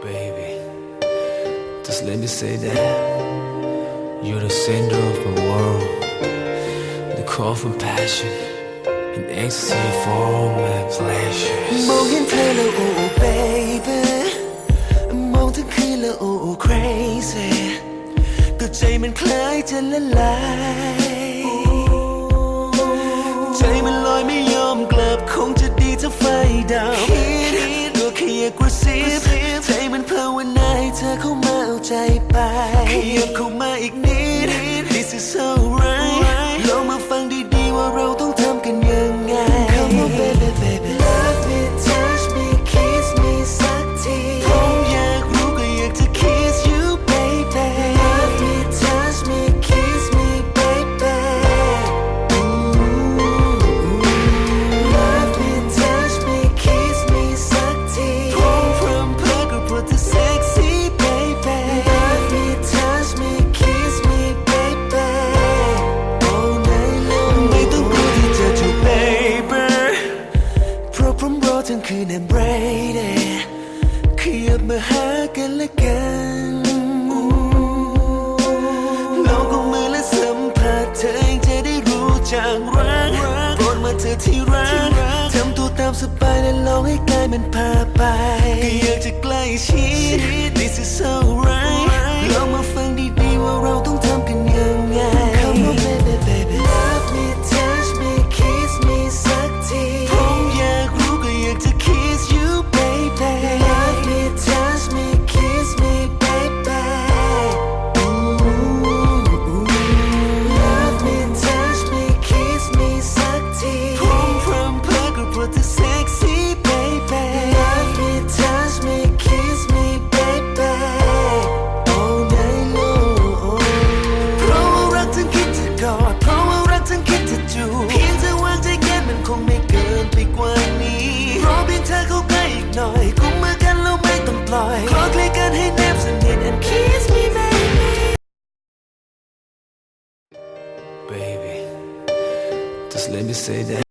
Baby, just let me say that you're the center of my world, the call for passion and ecstasy for all my pleasures. มองเห็นเธอแล้ว oh baby มองทั้งคืนแล้ว oh crazy ก็ใจมันคล้ายจะละลายใจมันลอยไม่ยอมกลับคงจะดีถ้าไฟดับก็แค่อยากกระซิบใจมันภาวนาให้เธอเข้ามาเอาใจไปขยับเข้ามาอีกนิด This is so right ลองมาฟังดีๆว่าเราต้องทำกันยังไง Come on baby baby Love me touch me kiss me สักทีผมอยากรู้ก็อยากจะ kiss you baby Love me touch me kiss me baby Love me touch me kiss me สักทีผมพร้อมเพ้อก็เพราะเธอ sexy baby Love me touch me kiss me baby all night long ไม่ต้องกลัวที่จะจูบ baby เพราะผมรอทั้งคืน and ready ขยับมาหากันและกันลองกุมมือและสัมผัสเธอยังจะได้รู้จักรักโปรดมาเธอที่รักทำตัวตามสบายและลองให้กายมันพาไปก็อยากจะใกล้ชิด This is so right ลองมาฟังดีๆว่าเราต้องทำกันยังไง Come on baby baby Love me touch me kiss me สักทีผมอยากรู้ก็อยากจะ kiss you baby Love me touch me kiss me baby Love me touch me kiss me สักทีผมพร้อมเพ้อก็เพราะเธอ sexy baby Love me touch me kiss me baby all night long เพราะว่ารักทั้งคิดจะกอดเพราะว่ารักทั้งคิดจะจูบเพียงเธอวางใจแค่มันคงไม่เกินไปกว่านี้รอเพียงเธอเข้าใกล้อีกหน่อยกุมมือกันแล้วไม่ต้องปล่อยขอใกล้กันให้แนบสนิท and kiss me baby Baby, just let me say that